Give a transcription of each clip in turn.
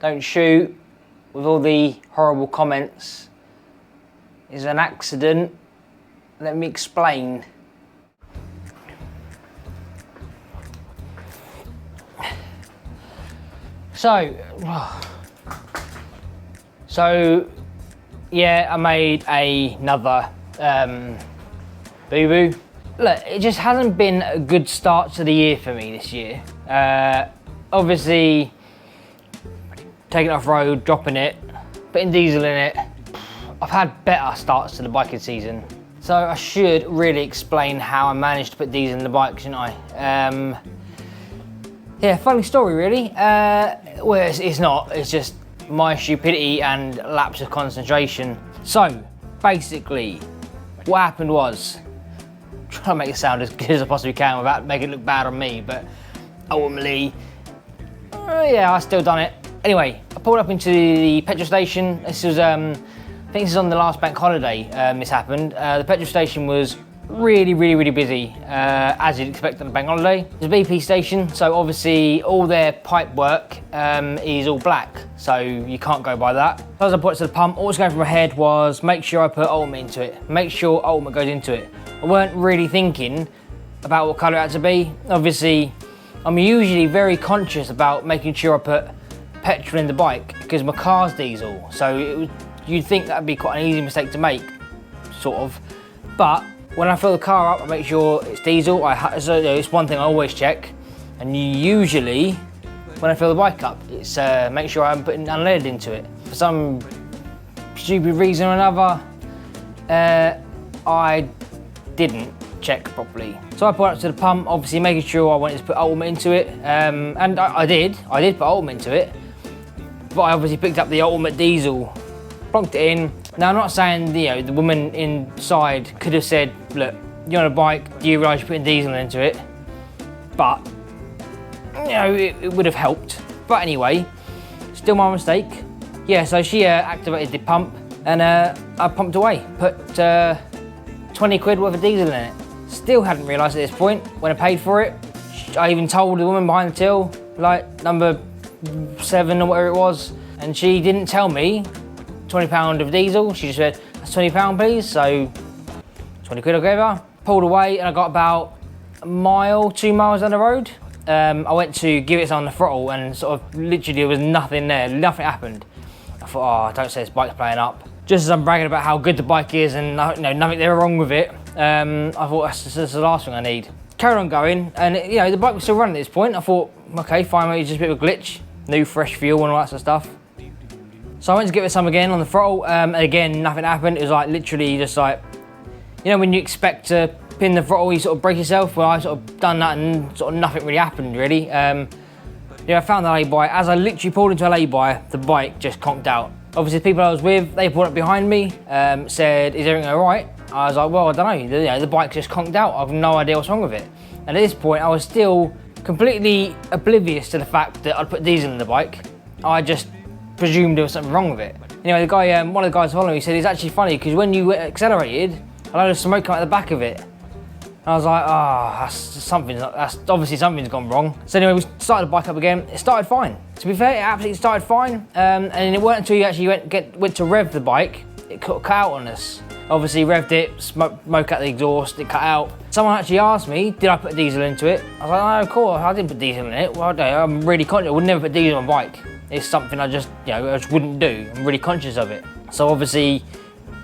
don't shoot with all the horrible comments. It's an accident. Let me explain. So yeah, I made another boo-boo. Look, it just hasn't been a good start to the year for me this year. Obviously, taking it off road, dropping it, putting diesel in it. I've had better starts to the biking season. So I should really explain how I managed to put diesel in the bike, shouldn't I? Yeah, funny story really. Well, it's not, it's just my stupidity and lapse of concentration. So, basically, what happened was, trying to make it sound as good as I possibly can without making it look bad on me, but ultimately, yeah, I still done it. Anyway, I pulled up into the petrol station. This was, I think this is on the last bank holiday this happened. The petrol station was really busy, as you'd expect on a bank holiday. It's a BP station, so obviously all their pipe work is all black, so you can't go by that. So as I put it to the pump, all that's going through my head was make sure I put Ultimate into it, make sure Ultimate goes into it. I weren't really thinking about what colour it had to be. Obviously, I'm usually very conscious about making sure I put petrol in the bike because my car's diesel, so you'd think that'd be quite an easy mistake to make, sort of. But when I fill the car up, I make sure it's diesel. So it's one thing I always check. And usually, when I fill the bike up, it's make sure I'm putting unleaded into it. For some stupid reason or another, I didn't check properly. So I put it up to the pump, obviously making sure I wanted to put Ultimate into it. And I did put Ultimate into it. But I obviously picked up the Ultimate diesel, plonked it in. Now I'm not saying the woman inside could have said, look, you're on a bike, do you realise you're putting diesel into it? But it would have helped. But anyway, still my mistake. Yeah, so she activated the pump and I pumped away, put 20 quid worth of diesel in it. Still hadn't realised at this point when I paid for it. I even told the woman behind the till, like number 7 or whatever it was, and she didn't tell me £20 of diesel. She just said, that's £20 please, so 20 quid I gave her. Pulled away and I got about a mile, 2 miles down the road. I went to give it some on the throttle and sort of literally there was nothing there, nothing happened. I thought, oh, don't say this bike's playing up. Just as I'm bragging about how good the bike is and nothing there wrong with it, I thought that's the last thing I need. Carried on going and the bike was still running at this point. I thought, okay, fine, maybe it's just a bit of a glitch. New fresh fuel and all that sort of stuff. So I went to give it some again on the throttle, again, nothing happened. It was like literally just like, when you expect to pin the throttle, you sort of break yourself. Well, I sort of done that and sort of nothing really happened really. I found the lay-by. As I literally pulled into a lay-by, the bike just conked out. Obviously the people I was with, they pulled up behind me, said, is everything all right? I was like, well, I don't know, the bike just conked out. I've no idea what's wrong with it. And at this point, I was still completely oblivious to the fact that I'd put diesel in the bike. I just presumed there was something wrong with it. Anyway, the guy, one of the guys following me said it's actually funny because when you accelerated, a load of smoke came out the back of it. And I was like, that's obviously something's gone wrong. So anyway, we started the bike up again. It started fine. To be fair, it absolutely started fine. And it weren't until you actually went to rev the bike, it cut out on us. Obviously revved it, smoke out the exhaust, it cut out. Someone actually asked me, did I put diesel into it? I was like, no, of course, I didn't put diesel in it. Well, I'm really conscious, I would never put diesel on my bike. It's something I just wouldn't do. I'm really conscious of it. So obviously,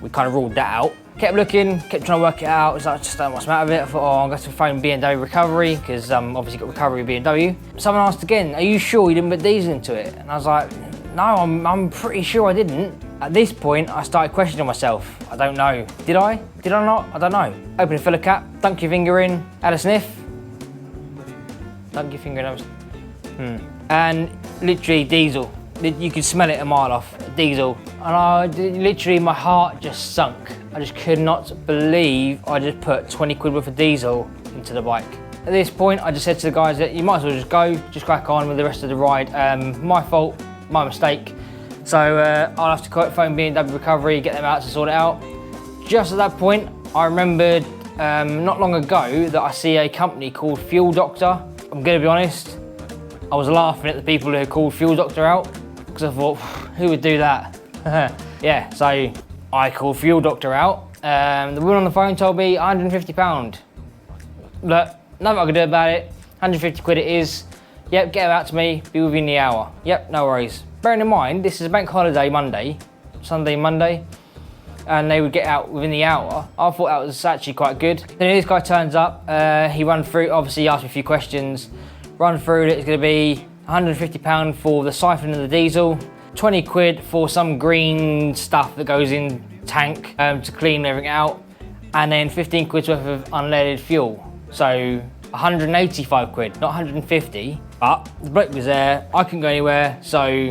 we kind of ruled that out. Kept looking, kept trying to work it out. It's like, I just don't know what's the matter with it. I thought, oh, I'm going to phone BMW recovery, because obviously got recovery BMW. Someone asked again, are you sure you didn't put diesel into it? And I was like, no, I'm pretty sure I didn't. At this point, I started questioning myself. I don't know. Did I? Did I not? I don't know. Open the filler cap, dunk your finger in, had a sniff. Dunk your finger in, and literally diesel. You could smell it a mile off, diesel. And literally my heart just sunk. I just could not believe I just put 20 quid worth of diesel into the bike. At this point, I just said to the guys that you might as well just go, just crack on with the rest of the ride. My fault, my mistake. So I'll have to phone BMW recovery, get them out to sort it out. Just at that point, I remembered not long ago that I see a company called Fuel Doctor. I'm gonna be honest, I was laughing at the people who called Fuel Doctor out. because I thought, who would do that? Yeah, so I called fuel doctor out. The woman on the phone told me £150. Look, nothing I could do about it. 150 quid it is. Yep, get them out to me, be within the hour. Yep, no worries. Bearing in mind, this is a bank holiday Monday, Sunday, Monday, and they would get out within the hour. I thought that was actually quite good. Then this guy turns up, he run through, obviously he asked me a few questions, run through it. It's gonna be £150 for the siphon and the diesel, 20 quid for some green stuff that goes in tank to clean everything out, and then 15 quid's worth of unleaded fuel. So 185 quid, not 150, but the bloke was there, I couldn't go anywhere, so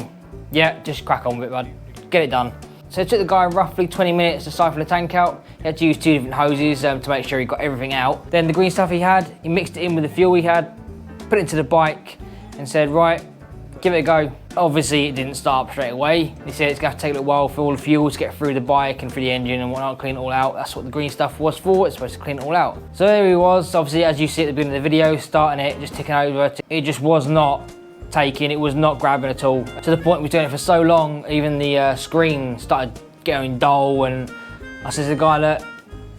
yeah, just crack on with it, bud. Get it done. So it took the guy roughly 20 minutes to siphon the tank out. He had to use 2 different hoses to make sure he got everything out. Then the green stuff he had, he mixed it in with the fuel he had, put it into the bike and said, right, give it a go. Obviously it didn't start up straight away. He said it's gonna take a little while for all the fuel to get through the bike and through the engine and whatnot, clean it all out. That's what the green stuff was for, it's supposed to clean it all out. So there he was, obviously as you see at the beginning of the video, starting it, just ticking over. It just was not taking, it was not grabbing at all. To the point we were doing it for so long, even the screen started getting dull, and I said to the guy, look,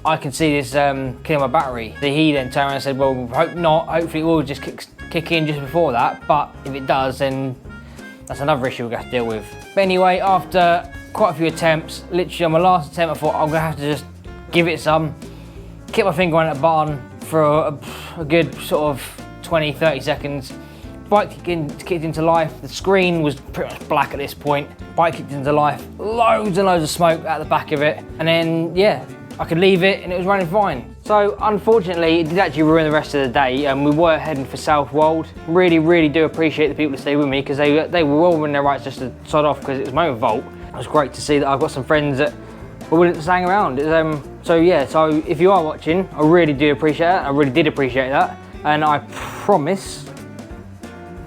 I can see this killing my battery. He then turned around and said, well, hope not, hopefully it will just kick in just before that, but if it does, then that's another issue we're going to have to deal with. But anyway, after quite a few attempts, literally on my last attempt, I thought I'm going to have to just give it some, keep my finger on that button for a good sort of 20-30 seconds. Bike kicked into life. The screen was pretty much black at this point. Bike kicked into life. Loads and loads of smoke out the back of it. And then, yeah, I could leave it and it was running fine. So unfortunately, it did actually ruin the rest of the day. We were heading for Southwold. Really do appreciate the people that stayed with me, because they were all in their rights just to sod off because it was Motovolt. It was great to see that I've got some friends that were willing to hang around. So yeah, so if you are watching, I really do appreciate that. I really did appreciate that. And I promise,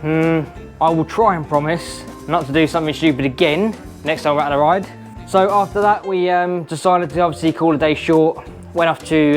I will try and promise not to do something stupid again next time we're out on a ride. So after that, we decided to obviously call a day short. Went off to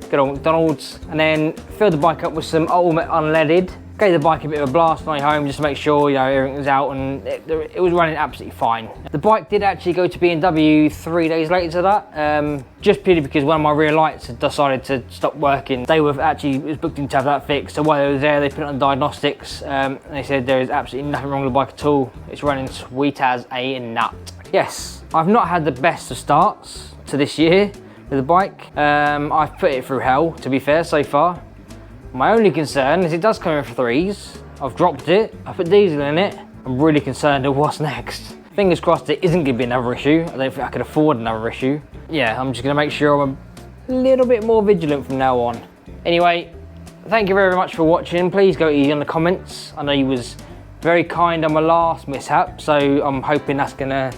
good old McDonald's and then filled the bike up with some Ultimate unleaded. Gave the bike a bit of a blast on the way home just to make sure, you know, everything was out, and it was running absolutely fine. The bike did actually go to B&W 3 days later to that, just purely because one of my rear lights had decided to stop working. They were actually was booked in to have that fixed, so while they were there, they put it on diagnostics, and they said there is absolutely nothing wrong with the bike at all. It's running sweet as a nut. Yes, I've not had the best of starts to this year with the bike. I've put it through hell, to be fair, so far. My only concern is it does come in for 3s. I've dropped it, I put diesel in it. I'm really concerned of what's next. Fingers crossed it isn't gonna be another issue. I don't think I could afford another issue. Yeah, I'm just gonna make sure I'm a little bit more vigilant from now on. Anyway, thank you very much for watching. Please go easy on the comments. I know you was very kind on my last mishap, so I'm hoping that's gonna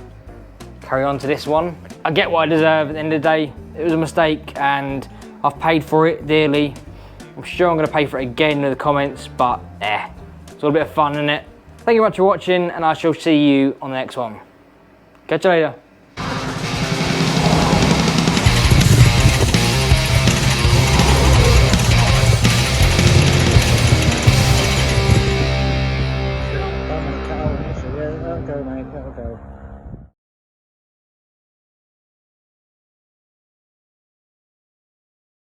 carry on to this one. I get what I deserve at the end of the day. It was a mistake and I've paid for it dearly. I'm sure I'm going to pay for it again in the comments, but it's all a bit of fun, isn't it? Thank you very much for watching, and I shall see you on the next one. Catch you later. Go, mate, that'll go.